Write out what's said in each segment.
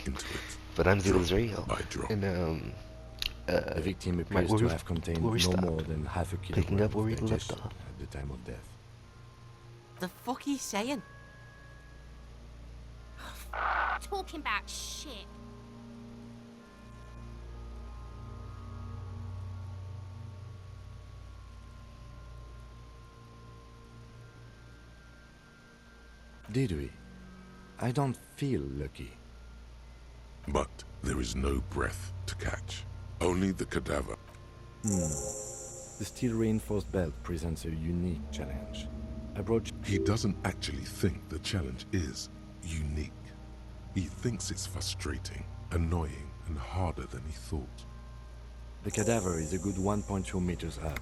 into it. But I'm still Drop Israel. by drop. And The victim where appears to we have contained where we no stopped. more than half a Picking kilogram up where of we left digestion off. at the time of death. The fuck he's saying? Talking about shit. Did we? I don't feel lucky. But there is no breath to catch. Only the cadaver. The steel-reinforced belt presents a unique challenge. I brought... He doesn't actually think the challenge is unique. He thinks it's frustrating, annoying, and harder than he thought. The cadaver is a good 1.2 meters up.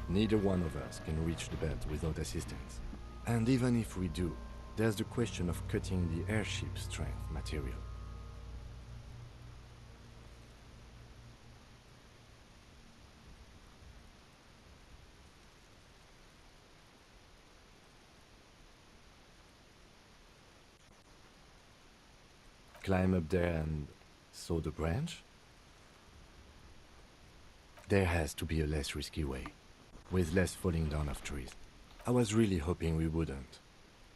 Neither one of us can reach the belt without assistance. And even if we do, there's the question of cutting the airship strength material. Climb up there and saw the branch? There has to be a less risky way, with less falling down of trees. I was really hoping we wouldn't.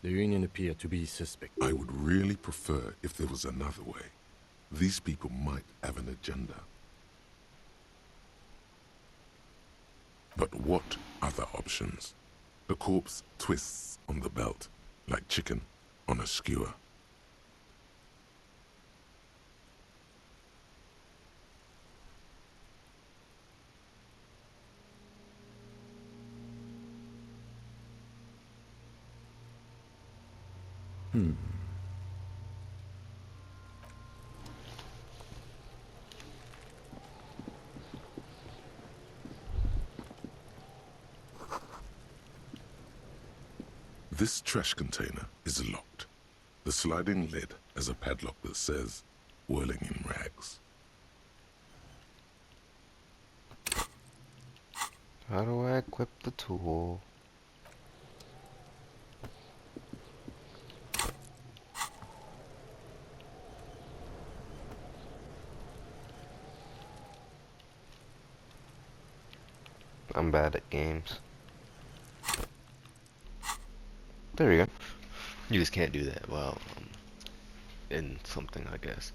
The Union appeared to be suspect. I would really prefer if there was another way. These people might have an agenda. But what other options? The corpse twists on the belt, like chicken on a skewer. This trash container is locked. The sliding lid has a padlock that says, "Whirling in rags." How do I equip the tool? I'm bad at games. There we go. You just can't do that while in something, I guess.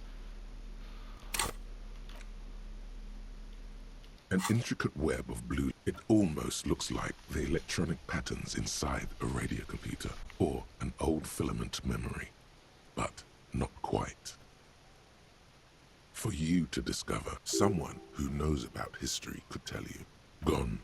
An intricate web of blue. It almost looks like the electronic patterns inside a radio computer or an old filament memory, but not quite. For you to discover, someone who knows about history could tell you. Gone.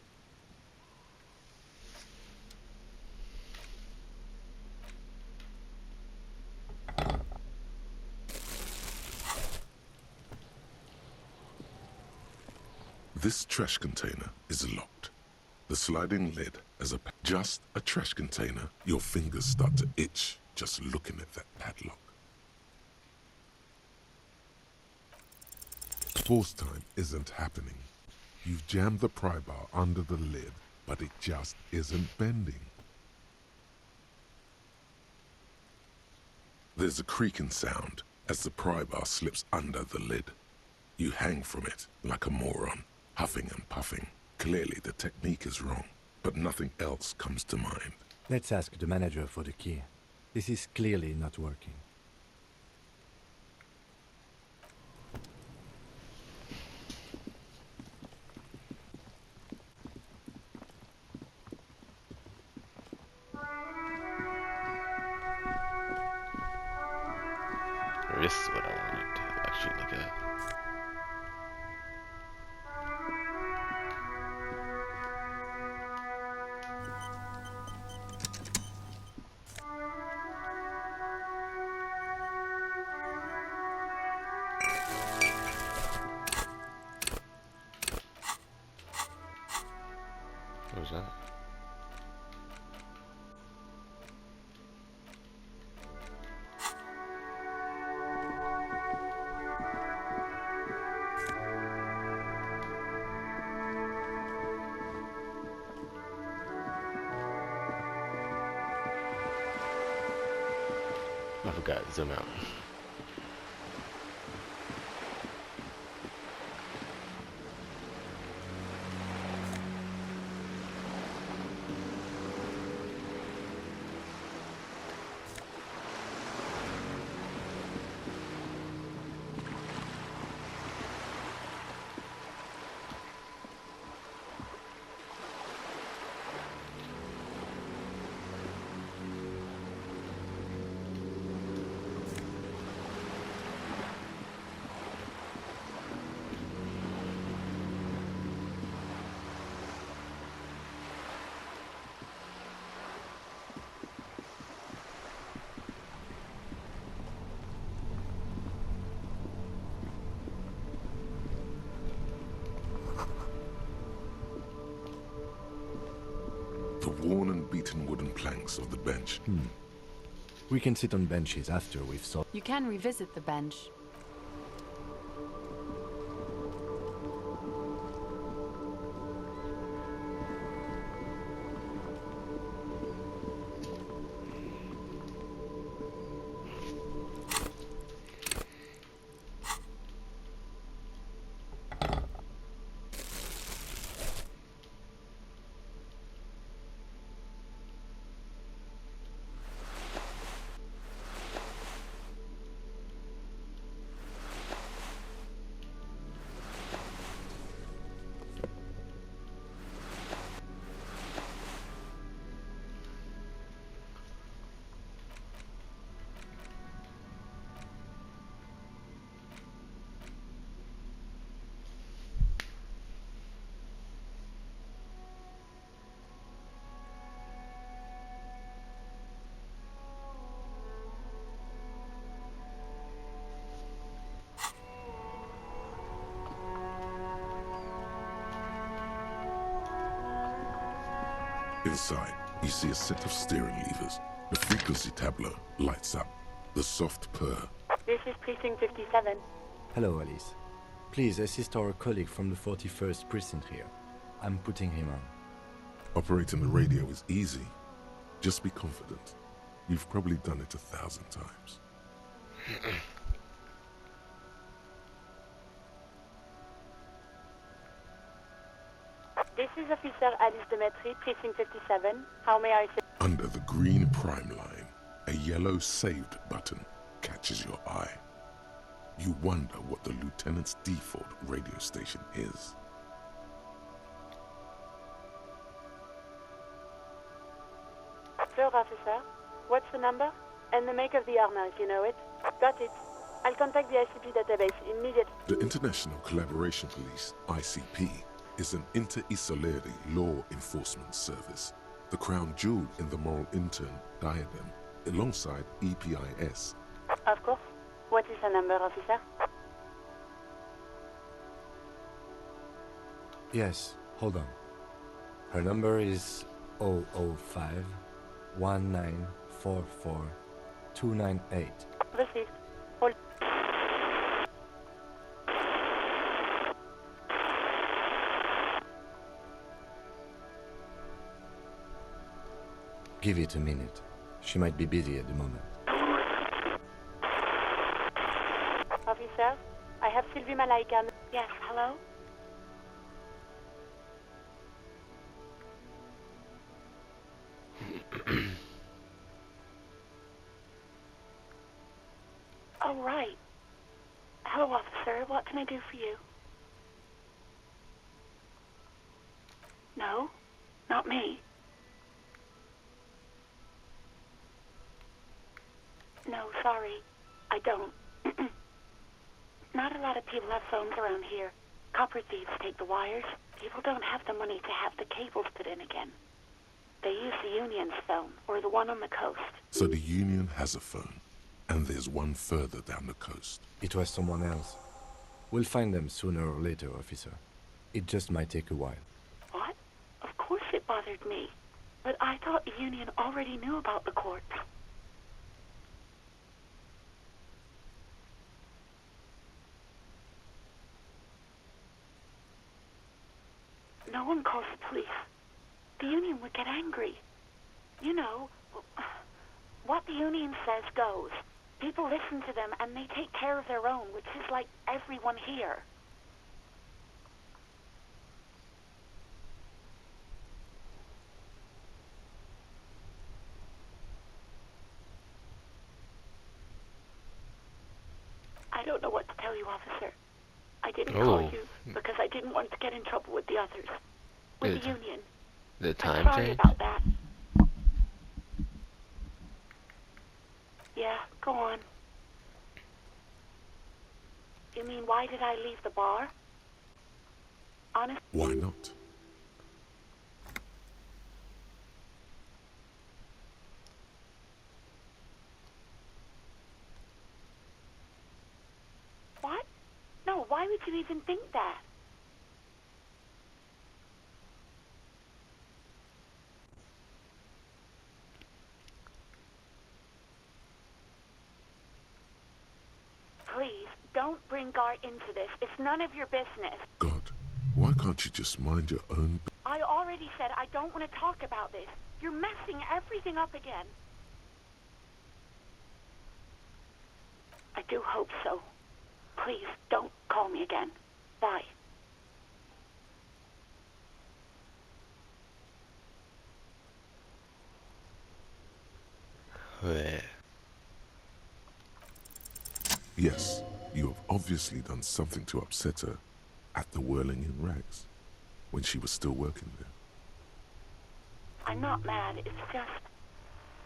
This trash container is locked. The sliding lid has just a trash container. Your fingers start to itch just looking at that padlock. Force time isn't happening. You've jammed the pry bar under the lid, but it just isn't bending. There's a creaking sound as the pry bar slips under the lid. You hang from it like a moron, huffing and puffing. Clearly the technique is wrong, but nothing else comes to mind. Let's ask the manager for the key. This is clearly not working. This is what I wanted to actually look at. What was that? I forgot to zoom out. worn and beaten wooden planks of the bench. We can sit on benches after we've solved. You can revisit the bench. Inside, you see a set of steering levers. The frequency tableau lights up. The soft purr. This is Precinct 57. Hello, Alice. Please assist our colleague from the 41st precinct here. I'm putting him on. Operating the radio is easy. Just be confident. You've probably done it 1,000 times. This is Officer Alice Demetri, Precinct 57. How may I say? Under the green prime line, a yellow saved button catches your eye. You wonder what the lieutenant's default radio station is. Sure, officer. What's the number? And the make of the armor, if you know it. Got it. I'll contact the ICP database immediately. The International Collaboration Police, ICP, is an inter-Isoleri law enforcement service, the crown jewel in the moral intern diadem, alongside EPIS. Of course. What is the number, officer? Yes, hold on. Her number is 005 1944 298. Received. Hold. Give it a minute. She might be busy at the moment. Officer, I have Sylvie Malaika. Yes, hello? Oh, right. Hello, officer. What can I do for you? No, not me. No, sorry. I don't. Not a lot of people have phones around here. Copper thieves take the wires. People don't have the money to have the cables put in again. They use the Union's phone, or the one on the coast. So the Union has a phone, and there's one further down the coast. It was someone else. We'll find them sooner or later, officer. It just might take a while. What? Of course it bothered me. But I thought the Union already knew about the court. No one calls the police. The Union would get angry. You know, what the Union says goes. People listen to them and they take care of their own, which is like everyone here. I don't know what to tell you, officer. I didn't call you because I didn't want to get in trouble with the others. With the Union. The time I'm sorry change? about that. Yeah, go on. You mean, why did I leave the bar? Honestly, Why not? what? No, why would you even think that? don't bring Gar into this. It's none of your business. God, why can't you just mind your own... I already said I don't want to talk about this. You're messing everything up again. I do hope so. Please, don't call me again. Bye. Ouais. Yes, you have obviously done something to upset her at the Whirling in Rags, when she was still working there. I'm not mad. It's just...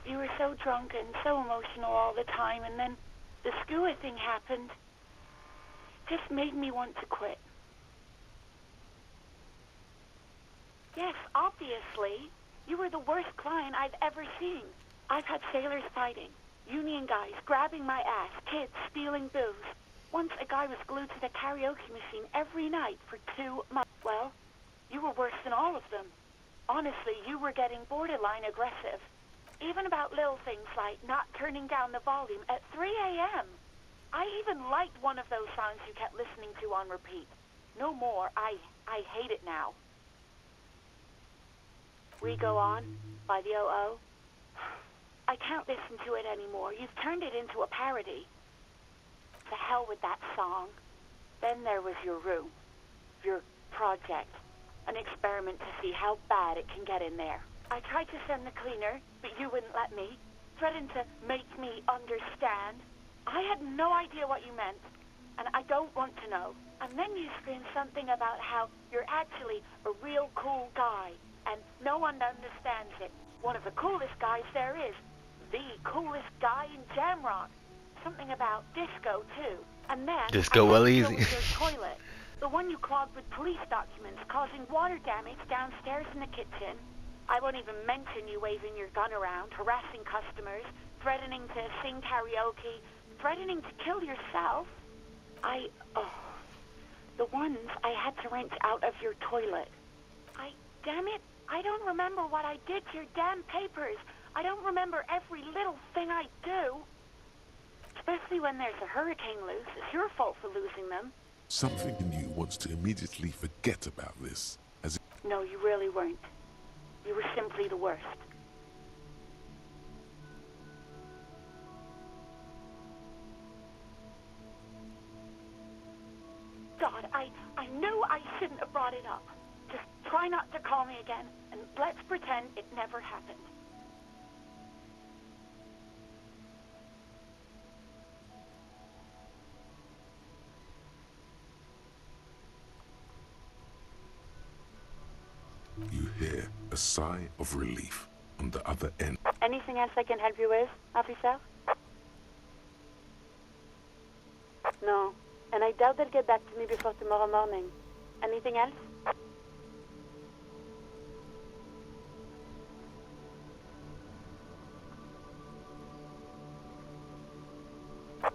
You were so drunk and so emotional all the time, and then the skua thing happened. It just made me want to quit. Yes, obviously. You were the worst client I've ever seen. I've had sailors fighting, union guys grabbing my ass, kids stealing booze. Once a guy was glued to the karaoke machine every night for 2 months. Well, you were worse than all of them. Honestly, you were getting borderline aggressive. Even about little things like not turning down the volume at 3 a.m. I even liked one of those songs you kept listening to on repeat. No more. I hate it now. We Go On by the O.O. I can't listen to it anymore. You've turned it into a parody. To hell with that song. Then there was your room. Your project. An experiment to see how bad it can get in there. I tried to send the cleaner, but you wouldn't let me. Threatened to make me understand. I had no idea what you meant, and I don't want to know. And then you screamed something about how you're actually a real cool guy, and no one understands it. One of the coolest guys there is. The coolest guy in Jamrock. Something about disco, too. And then Disco I well had to easy. deal with your toilet. The one you clogged with police documents, causing water damage downstairs in the kitchen. I won't even mention you waving your gun around, harassing customers, threatening to sing karaoke, threatening to kill yourself. The ones I had to wrench out of your toilet. Damn it, I don't remember what I did to your damn papers. I don't remember every little thing I do. Especially when there's a hurricane loose. It's your fault for losing them. Something in you wants to immediately forget about this, as if... No, you really weren't. You were simply the worst. God, I knew I shouldn't have brought it up. Just try not to call me again, and let's pretend it never happened. You hear a sigh of relief on the other end. Anything else I can help you with, officer? No, and I doubt they'll get back to me before tomorrow morning. Anything else?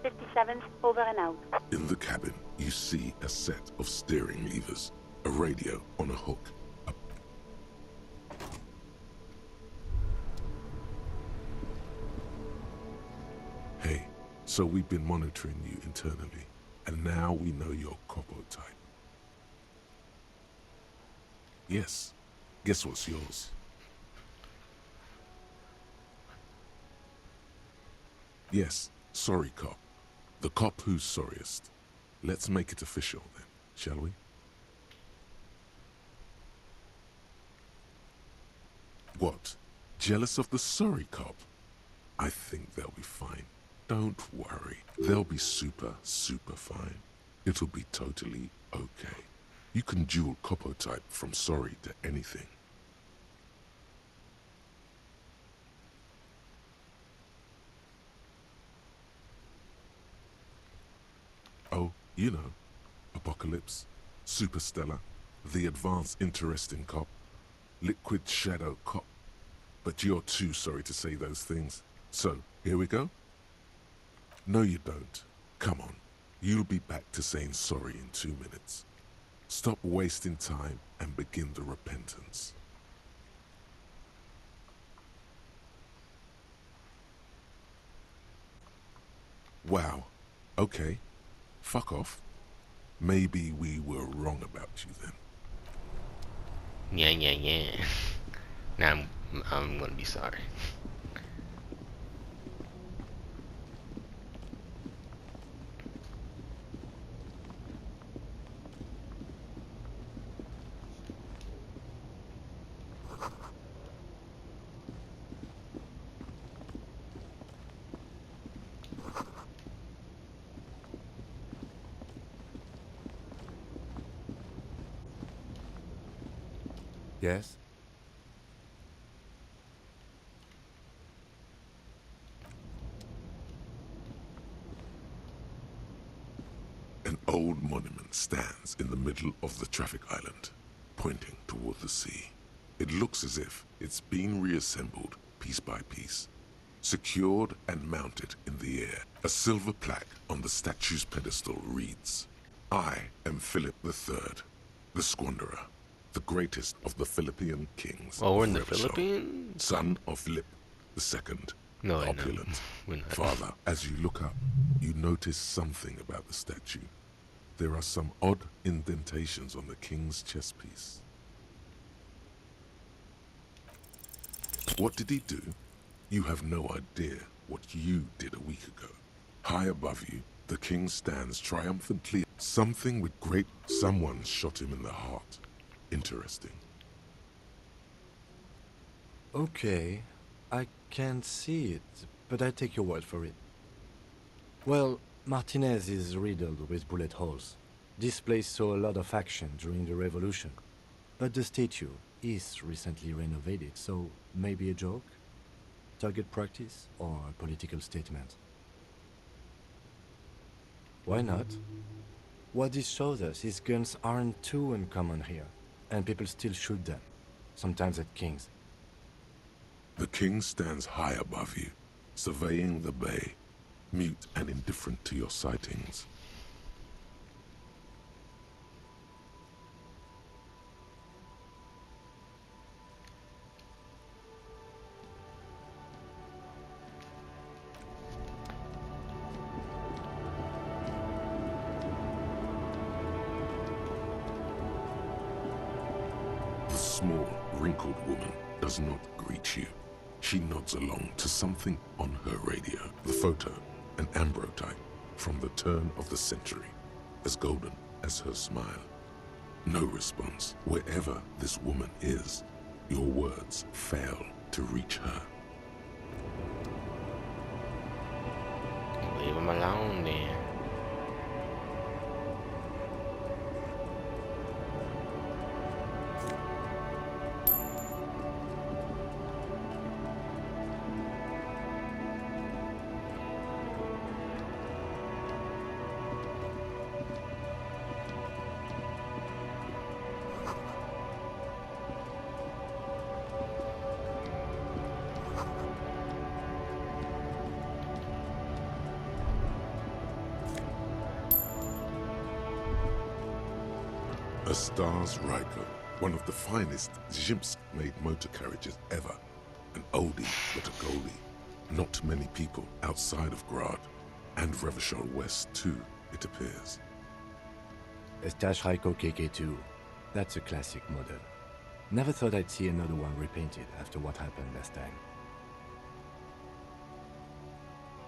'57's over and out. In the cabin, you see a set of steering levers, a radio on a hook. Hey, so we've been monitoring you internally, and now we know your Copo type. Yes, guess what's yours? Yes, sorry cop. The cop who's sorriest. Let's make it official then, shall we? What? Jealous of the sorry cop? I think they'll be fine. Don't worry. They'll be super, super fine. It'll be totally okay. You can dual Copo type from sorry to anything. Oh, you know, Apocalypse, Superstellar, the advanced interesting cop, liquid shadow cop. But you're too sorry to say those things. So, here we go? No, you don't. Come on. You'll be back to saying sorry in 2 minutes. Stop wasting time and begin the repentance. Wow. Okay. Fuck off. Maybe we were wrong about you then. Yeah. Now I'm gonna be sorry. Yes? An old monument stands in the middle of the traffic island, pointing toward the sea. It looks as if it's been reassembled piece by piece, secured and mounted in the air. A silver plaque on the statue's pedestal reads, "I am Philip III, the Squanderer, the greatest of the Philippine kings Oh, we're of in the Revachol, Philippines? son of Philip II, No, the I know. opulent." We're not. Father, as you look up, you notice something about the statue. There are some odd indentations on the king's chest piece. What did he do? You have no idea what you did a week ago. High above you, the king stands triumphantly. Something with great... Someone shot him in the heart. Interesting. Okay, I can't see it, but I take your word for it. Well, Martinez is riddled with bullet holes. This place saw a lot of action during the revolution. But the statue is recently renovated, so maybe a joke? Target practice or a political statement? Why not? What this shows us is guns aren't too uncommon here, and people still shoot them, sometimes at kings. The king stands high above you, surveying the bay, mute and indifferent to your sightings. The small, wrinkled woman does not greet you. She nods along to something on her radio. The photo, an ambrotype from the turn of the century, as golden as her smile. No response. Wherever this woman is, your words fail to reach her. Leave him alone then. A Stars Ryko, one of the finest Zhimsk-made motor carriages ever. An oldie, but a goldie. Not many people outside of Grad, and Revachol West too, it appears. A Stash Raiko KK2. That's a classic model. Never thought I'd see another one repainted after what happened last time.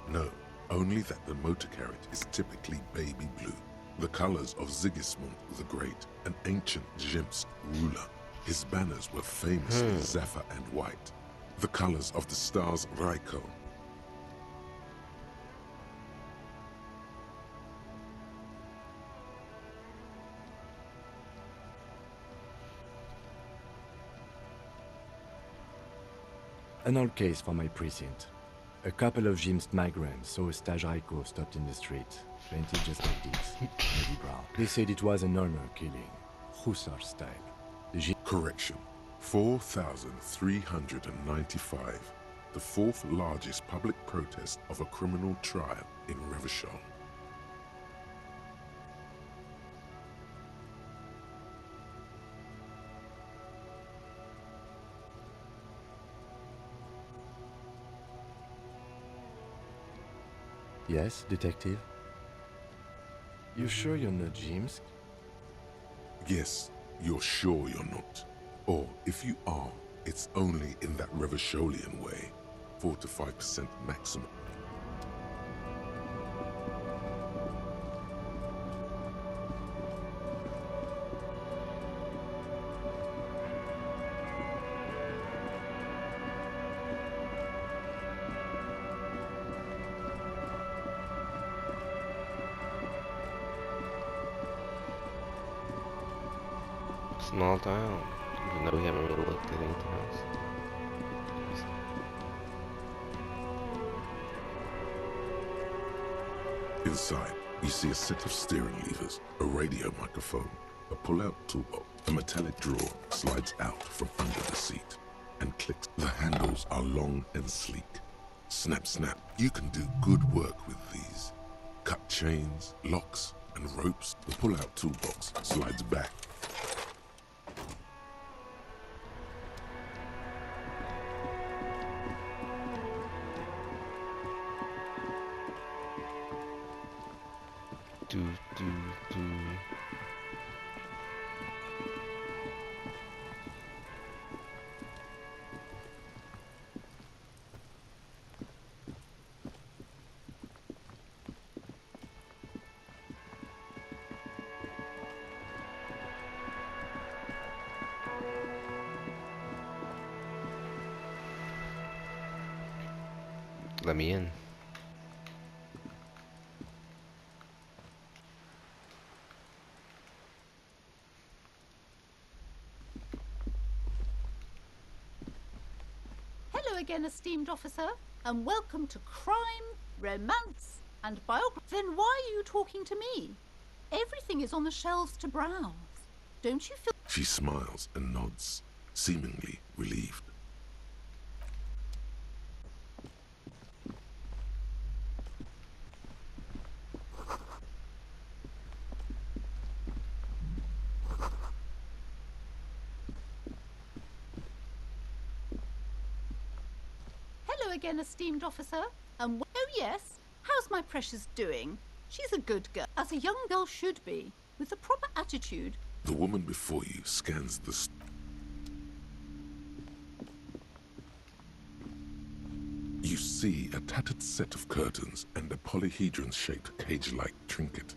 No, only that the motor carriage is typically baby blue. The colors of Sigismund the Great, an ancient Zhimsk ruler. His banners were famously zephyr and white. The colors of the Stars Ryko. An old case for my precinct. A couple of Zhimsk migrants saw a Stash Raiko stopped in the street, painted just like this, maybe brown. They said it was an honor killing, Hussar style. The Correction, 4,395. The fourth largest public protest of a criminal trial in Revachol. Yes, detective? You sure you're not James? Yes, you're sure you're not. Or if you are, it's only in that Revacholian way. 4 to 5% maximum. Small town. Even though we haven't really looked at anything else. Inside, you see a set of steering levers, a radio microphone, a pull-out toolbox. A metallic drawer slides out from under the seat and clicks. The handles are long and sleek. Snap, snap. You can do good work with these. Cut chains, locks, and ropes. The pull-out toolbox slides back. Do, do, do. Let me in. Hello again, esteemed officer, and welcome to Crime, Romance, and Biography. Then why are you talking to me? Everything is on the shelves to browse. Don't you feel... She smiles and nods, seemingly relieved. Hello again, esteemed officer, and... Oh yes, how's my precious doing? She's a good girl, as a young girl should be, with the proper attitude. The woman before you scans the... You see a tattered set of curtains and a polyhedron-shaped cage-like trinket.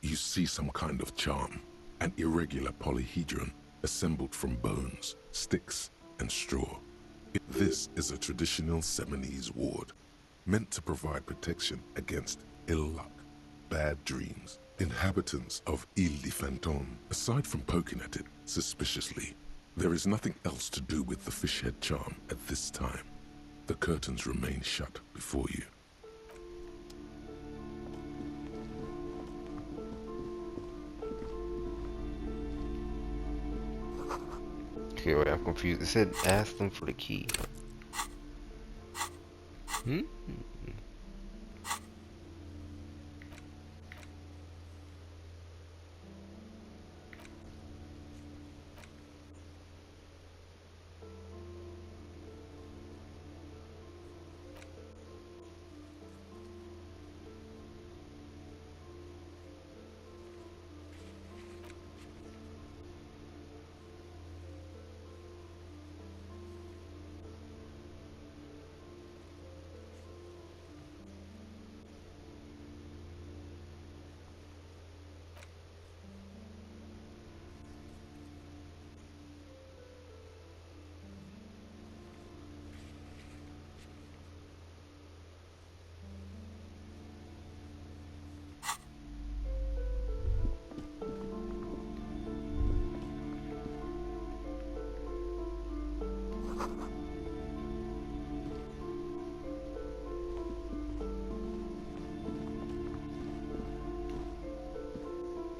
You see some kind of charm, an irregular polyhedron assembled from bones, sticks, and straw. This is a traditional Seminese ward, meant to provide protection against ill luck, bad dreams. Inhabitants of Ile de Fantôme, aside from poking at it suspiciously, there is nothing else to do with the fishhead charm at this time. The curtains remain shut before you. Okay, wait, I'm confused. It said ask them for the key. Hmm?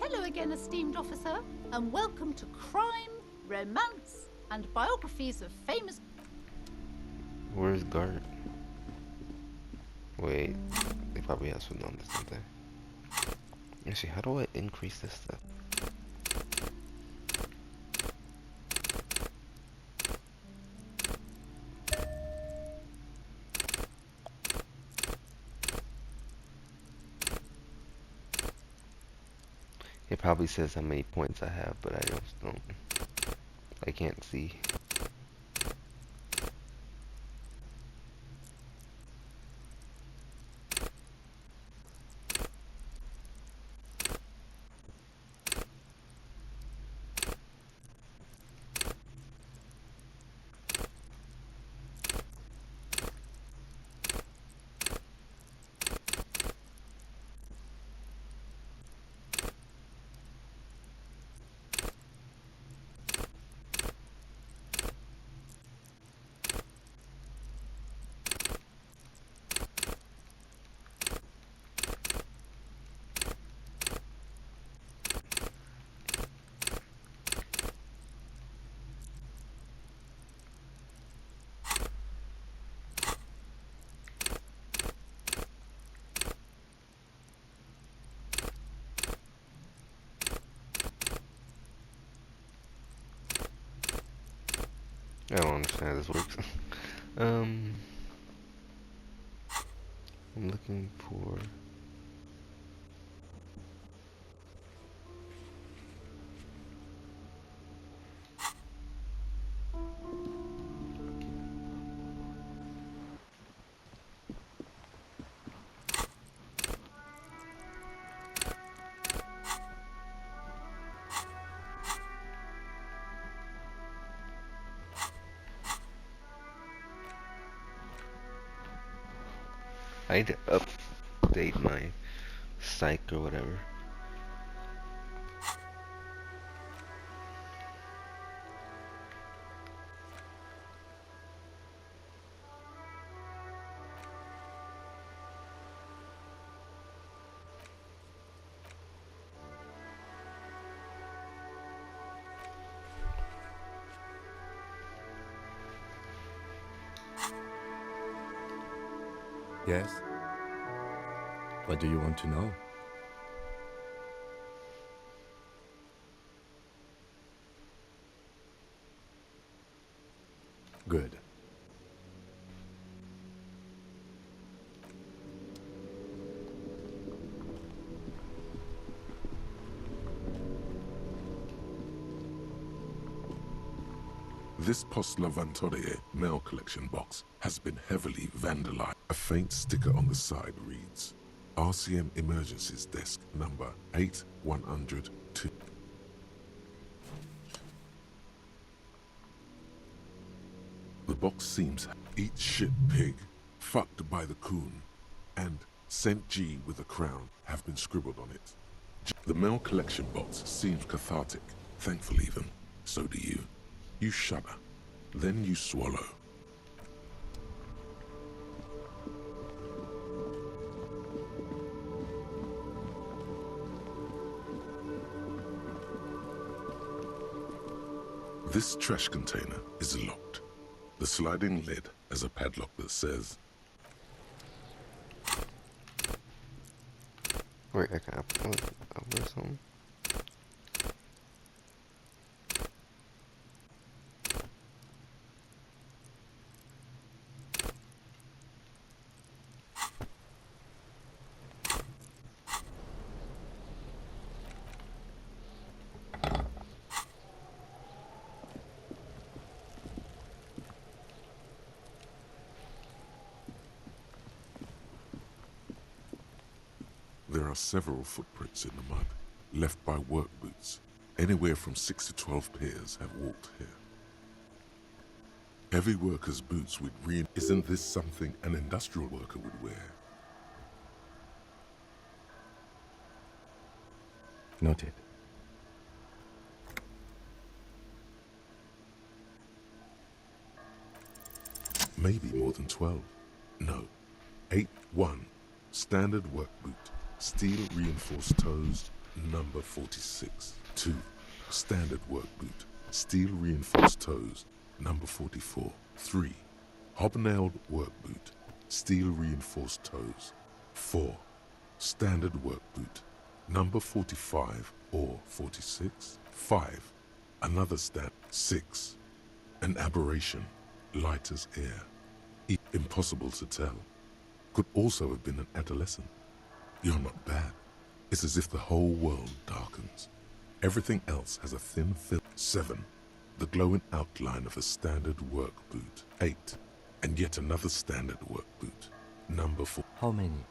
Hello again, esteemed officer, and welcome to Crime, Romance, and Biographies of Famous... Where's Gart? Wait, they probably have some numbers, don't they? Actually, how do I increase this stuff? It probably says how many points I have, but I just don't. I can't see. I don't understand how this works. I'm looking for. I need to update my psych or whatever. Yes? What do you want to know? Good. This Post Lavantore mail collection box has been heavily vandalized. A faint sticker on the side reads, RCM Emergencies Desk number 8102. The box seems eat shit pig, fucked by the coon, and Saint G with a crown have been scribbled on it. The mail collection box seems cathartic, thankful even. So do you. You shudder, then you swallow. This trash container is locked. The sliding lid has a padlock that says, Wait, I can upload something. there are several footprints in the mud, left by work boots. Anywhere from 6 to 12 pairs have walked here. Heavy workers' boots with Isn't this something an industrial worker would wear? Noted. Maybe more than 12. No. 8. 1. Standard work boot. Steel reinforced toes. Number 46. 2. Standard work boot. Steel reinforced toes. Number 44. 3. Hobnailed work boot. Steel reinforced toes. 4. Standard work boot. Number 45 or 46. 5. Another stand. 6. An aberration. Light as air. Impossible to tell. Could also have been an adolescent. You're not bad. It's as if the whole world darkened. tokens. Everything else has a thin film. 7. The glowing outline of a standard work boot. 8. And yet another standard work boot. Number 4. How many?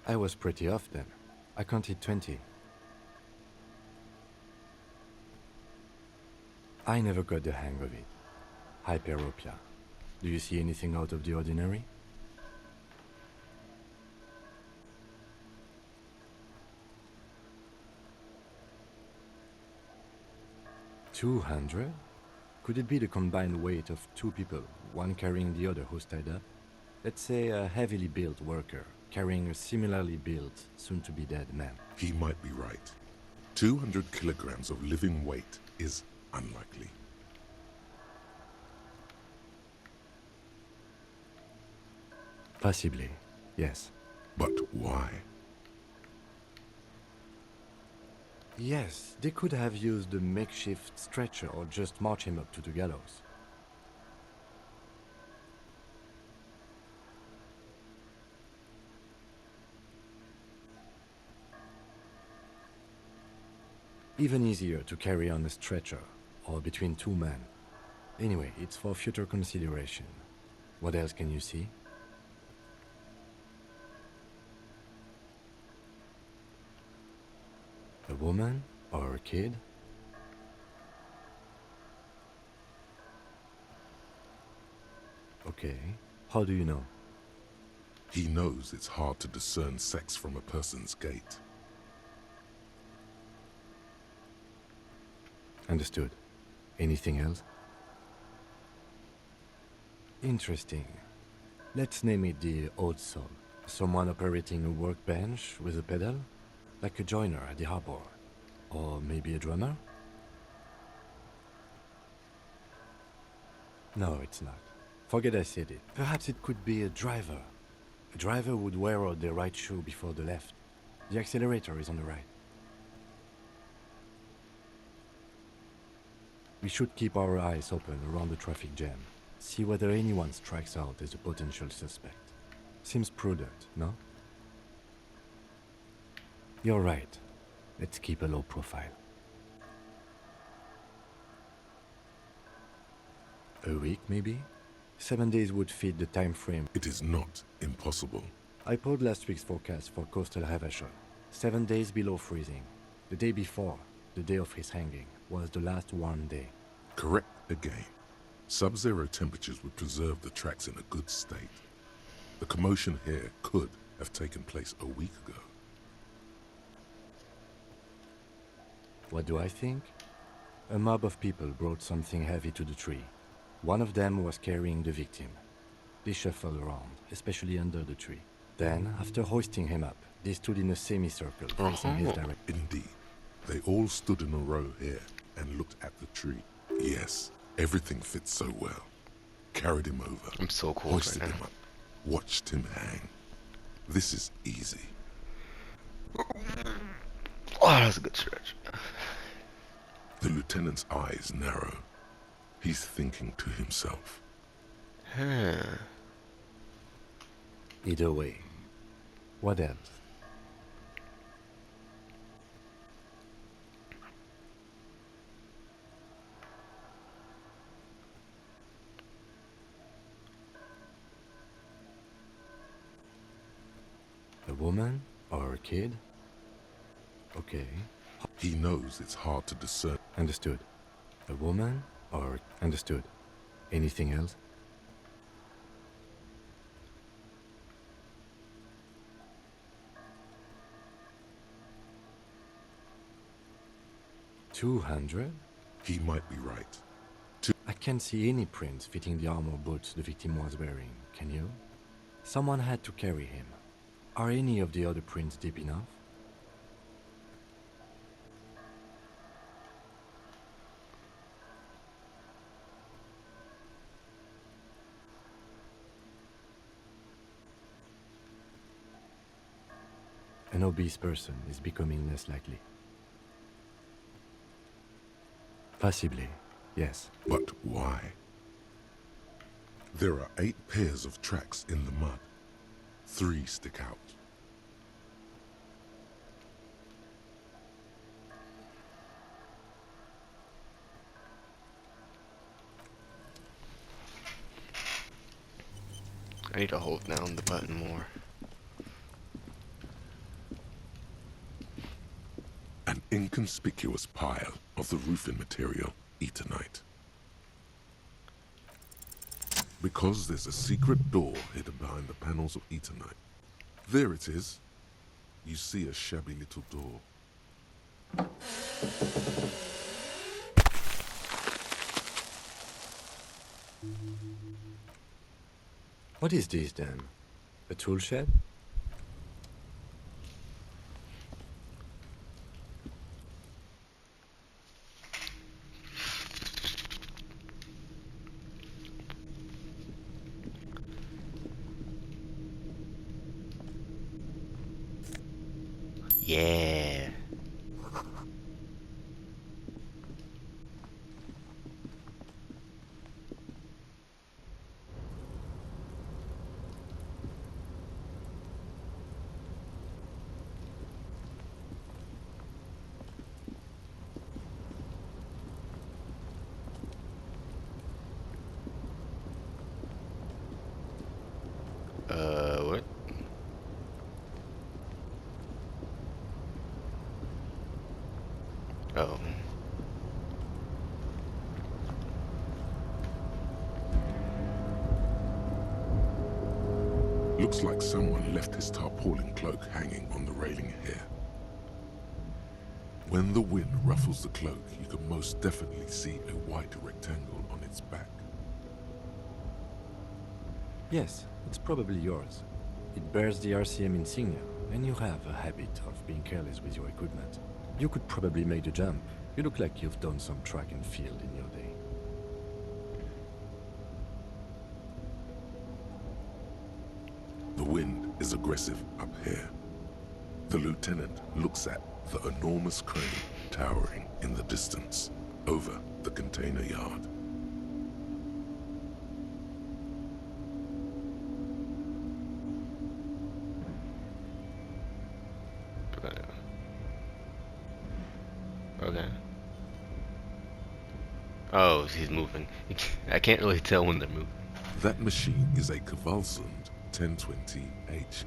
I was pretty off then. I counted 20. I never got the hang of it. Hyperopia. Do you see anything out of the ordinary? $200? Could it be the combined weight of two people, one carrying the other who's tied up? Let's say a heavily built worker carrying a similarly built, soon-to-be-dead man. He might be right. 200 kilograms of living weight is unlikely. Possibly, yes. But why? Yes, they could have used a makeshift stretcher or just march him up to the gallows. Even easier to carry on a stretcher, or between two men. Anyway, it's for future consideration. What else can you see? A woman or a kid? Okay, how do you know? He knows it's hard to discern sex from a person's gait. Understood. Anything else? Interesting. Let's name it the odd soul. Someone operating a workbench with a pedal? Like a joiner at the harbor. Or maybe a drummer? No, it's not. Forget I said it. Perhaps it could be a driver. A driver would wear out the right shoe before the left. The accelerator is on the right. We should keep our eyes open around the traffic jam. See whether anyone strikes out as a potential suspect. Seems prudent, no? You're right. Let's keep a low profile. A week, maybe? 7 days would fit the time frame. It is not impossible. I pulled last week's forecast for coastal Havashon. 7 days below freezing. The day before, the day of his hanging, was the last warm day. Correct again. Sub-zero temperatures would preserve the tracks in a good state. The commotion here could have taken place a week ago. What do I think? A mob of people brought something heavy to the tree. One of them was carrying the victim. They shuffled around, especially under the tree. Then, after hoisting him up, they stood in a semicircle facing his direction. Indeed. They all stood in a row here and looked at the tree. Yes, everything fits so well. Carried him over. I'm so cold Hoisted right him now. up. Watched him hang. This is easy. Oh, that's a good stretch. The lieutenant's eyes narrow. He's thinking to himself. Huh. Either way. What else? A woman or a kid? Okay. He knows it's hard to discern. Understood. A woman or... Understood. Anything else? $200? He might be right. I can't see any prints fitting the armor boots the victim was wearing, can you? Someone had to carry him. Are any of the other prints deep enough? An obese person is becoming less likely. Possibly, yes. But why? There are 8 pairs of tracks in the mud. 3 stick out. I need to hold down the button more. An inconspicuous pile of the roofing material, Eternite. Because there's a secret door hidden behind the panels of Eternite. There it is. You see a shabby little door. What is this then? A tool shed? Yeah. What? Oh. Looks like someone left his tarpaulin cloak hanging on the railing here. When the wind ruffles the cloak, you can most definitely see a white rectangle on its back. Yes, it's probably yours. It bears the RCM insignia, and you have a habit of being careless with your equipment. You could probably make the jump. You look like you've done some track and field in your day. The wind is aggressive up here. The lieutenant looks at the enormous crane towering in the distance over the container yard. Okay. Oh, he's moving. I can't really tell when they're moving. That machine is a Kvalsund 1020 HK.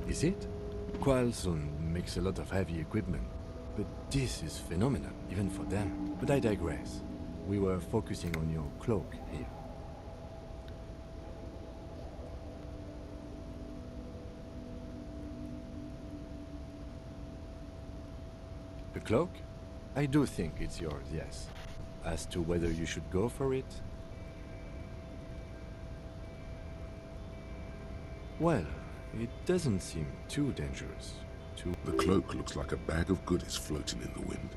Is it? Kvalsund makes a lot of heavy equipment, but this is phenomenal, even for them. But I digress. We were focusing on your cloak here. The cloak? I do think it's yours, yes. As to whether you should go for it? Well, it doesn't seem too dangerous. The cloak looks like a bag of goodies floating in the wind.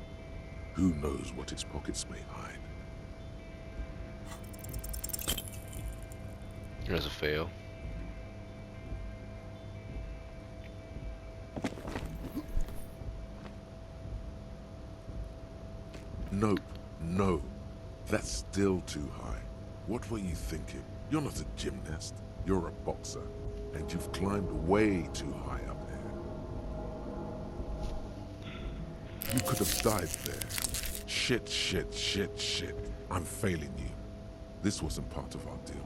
Who knows what its pockets may hide? There's a fail. Nope, no. That's still too high. What were you thinking? You're not a gymnast. You're a boxer. And you've climbed way too high up there. You could have died there. Shit, shit, shit, shit. I'm failing you. This wasn't part of our deal.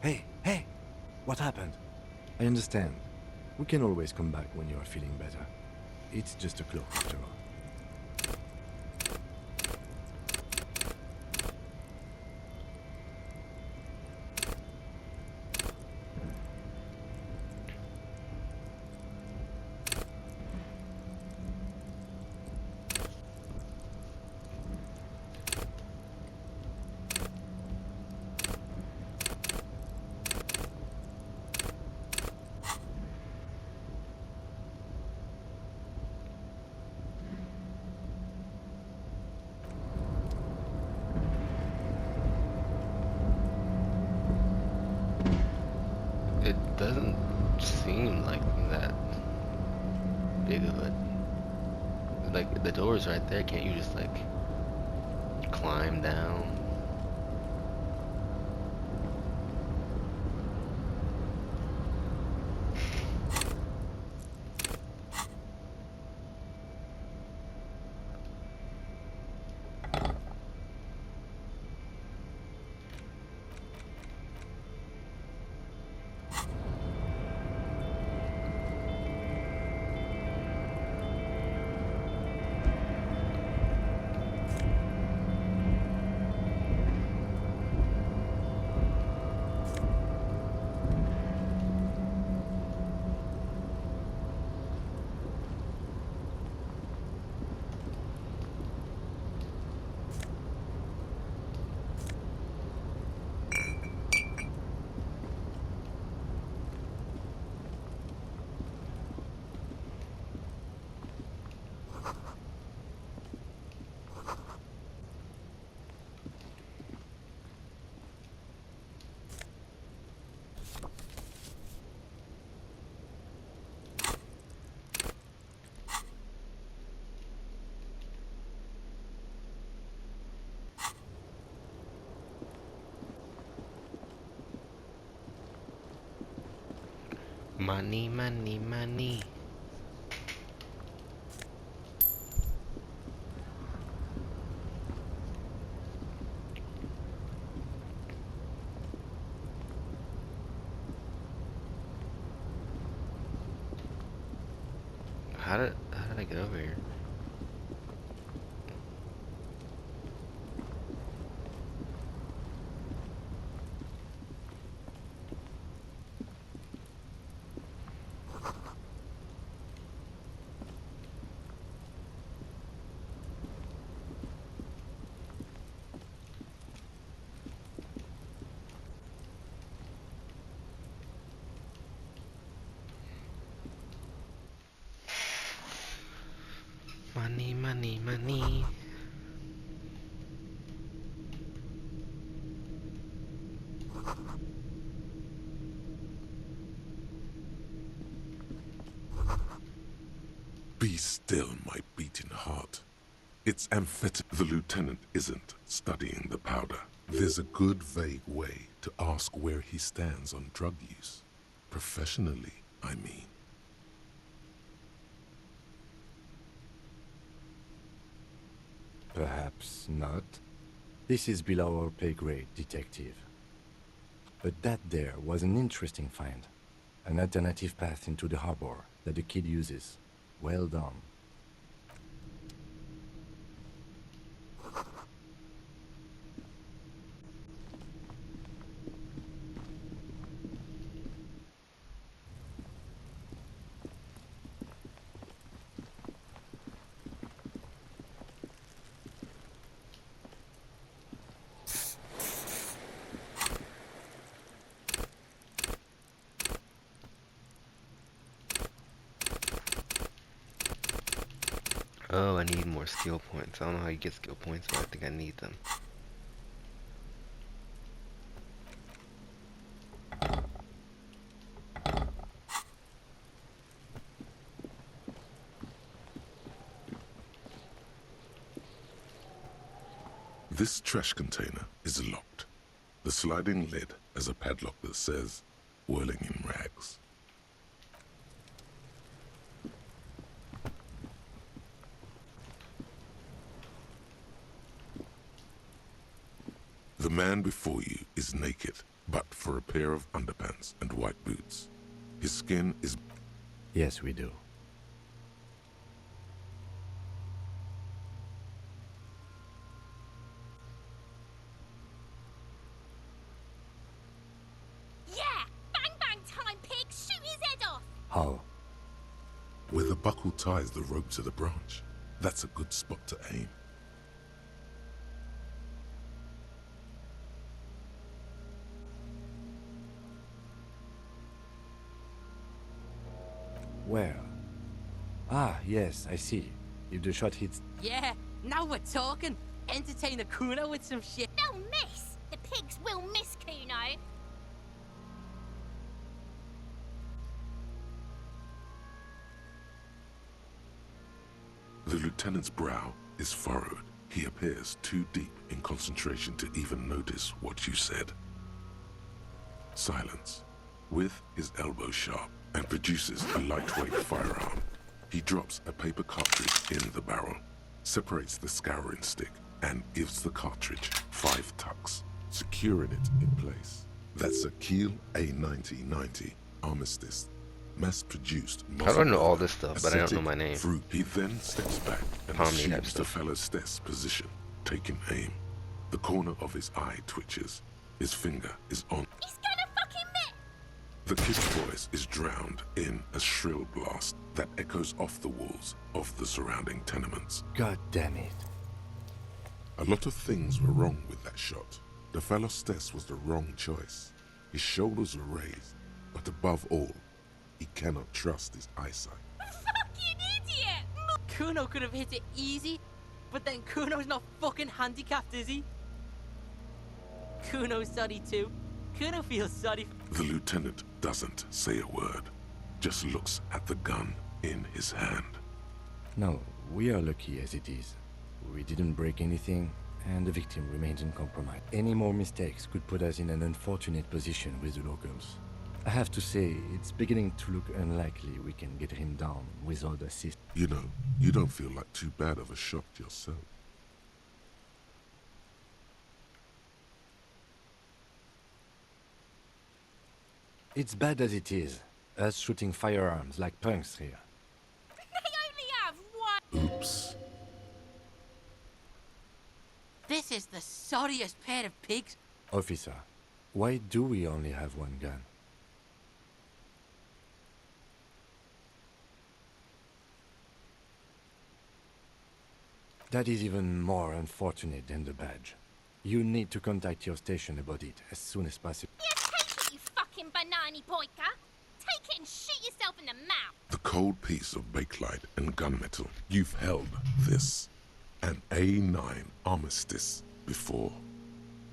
Hey! What happened? I understand. We can always come back when you are feeling better. It's just a cloak, after all. It doesn't seem like that big of a... Like, the door's right there. Can't you just, like, climb down? Money, money, money. How did I get over here? Money, money, money. Be still, my beating heart. It's amphetamine. The lieutenant isn't studying the powder. There's a good vague way to ask where he stands on drug use. Professionally, I mean. Perhaps not. This is below our pay grade, detective. But that there was an interesting find. An alternative path into the harbor that the kid uses. Well done. Oh, I need more skill points. I don't know how you get skill points, but I think I need them. This trash container is locked. The sliding lid has a padlock that says, whirling in rags. The man before you is naked, but for a pair of underpants and white boots. His skin is... Yes, we do. Yeah! Bang bang time, pig! Shoot his head off! How? where the buckle ties the rope to the branch. That's a good spot to aim. Where? Ah, yes, I see. If the shot hits... Yeah, now we're talking. Entertain the Kuno with some shit. They'll miss! The pigs will miss Kuno! The lieutenant's brow is furrowed. He appears too deep in concentration to even notice what you said. Silence, with his elbow sharp, and produces a lightweight firearm. He drops a paper cartridge in the barrel, separates the scouring stick, and gives the cartridge 5 tucks, securing it in place. That's a Kiel A9090 Armistice, mass-produced. I don't know all this stuff, but I don't know my name. Fruit. He then steps back and Pomni type assumes the stuff. fellow's Stess position, taking aim. The corner of his eye twitches. His finger is on. He's gonna fucking miss! The kid's voice is drowned in a shrill blast that echoes off the walls of the surrounding tenements. God damn it. A lot of things were wrong with that shot. The fellow Stess was the wrong choice. His shoulders were raised, but above all, he cannot trust his eyesight. Fucking idiot! Kuno could have hit it easy, but then Kuno's not fucking handicapped, is he? Kuno's sorry too. Kuno feels sorry. The lieutenant doesn't say a word, just looks at the gun in his hand. No, we are lucky as it is. We didn't break anything, and the victim remains uncompromised. Any more mistakes could put us in an unfortunate position with the locals. I have to say, it's beginning to look unlikely we can get him down without assistance. You know, you don't feel like too bad of a shot yourself. It's bad as it is, us shooting firearms like punks here. They only have one! Oops. This is the sorriest pair of pigs. Officer, why do we only have one gun? That is even more unfortunate than the badge. You need to contact your station about it as soon as possible. Yeah, take it, you fucking banana poika! Take it and shoot yourself in the mouth! The cold piece of bakelite and gunmetal. You've held this, an A9 Armistice, before.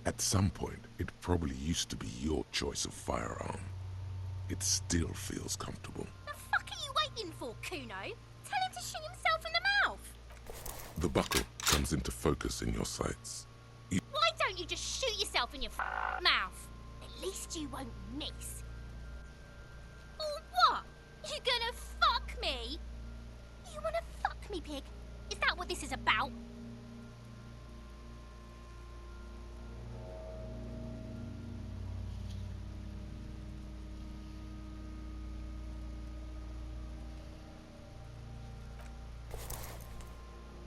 At some point, it probably used to be your choice of firearm. It still feels comfortable. The fuck are you waiting for, Kuno? Tell him to shoot himself in the mouth! The buckle comes into focus in your sights. Why don't you just shoot yourself in your mouth? At least you won't miss. Or what? You gonna fuck me? You wanna fuck me, pig? Is that what this is about?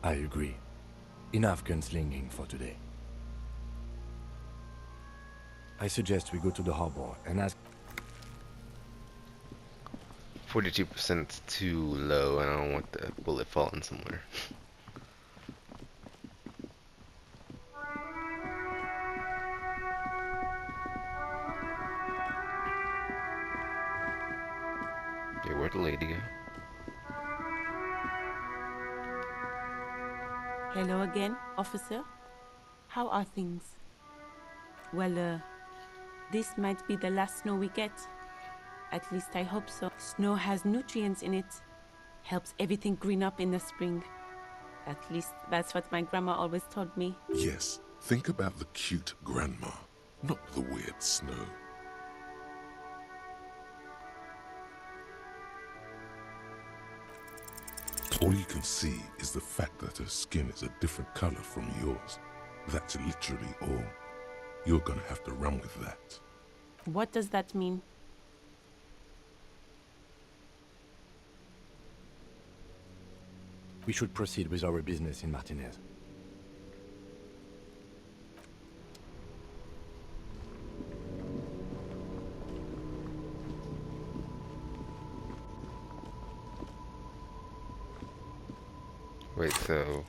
I agree. Enough gunslinging for today. I suggest we go to the harbor and ask... 42% too low, and I don't want the bullet falling somewhere. Okay, where'd the lady go? Hello again, officer. How are things? Well, this might be the last snow we get. At least I hope so. Snow has nutrients in it. Helps everything green up in the spring. At least that's what my grandma always told me. Yes, think about the cute grandma, not the weird snow. All you can see is the fact that her skin is a different color from yours. That's literally all. You're gonna have to run with that. What does that mean? We should proceed with our business in Martinez. Wait, so...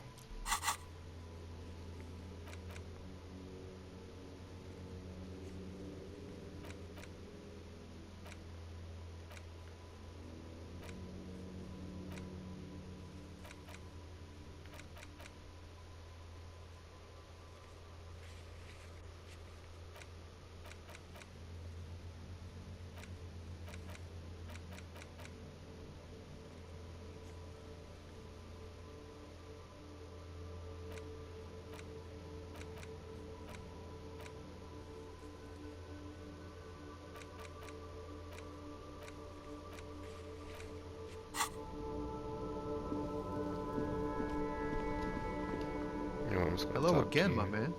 just gonna Hello talk to again, you. my man.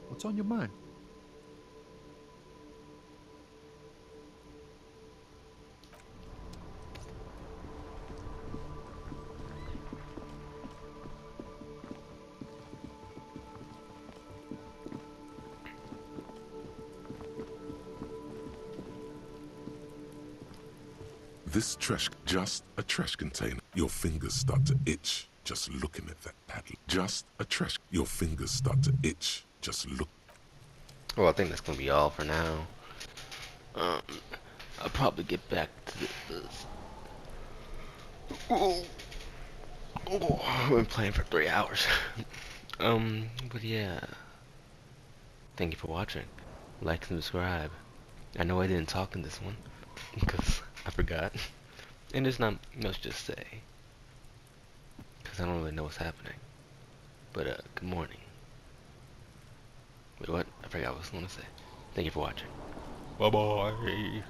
What's on your mind? This trash, just a trash container. Your fingers start to itch just looking at that paddle. Just a trash. Your fingers start to itch just look. Well, I think that's gonna be all for now. I'll probably get back to this. Oh, I've been playing for 3 hours. But yeah. Thank you for watching. Like and subscribe. I know I didn't talk in this one, because I forgot. And there's not much to say, because I don't really know what's happening. But, good morning. Wait, what? I forgot what I was going to say. Thank you for watching. Bye-bye.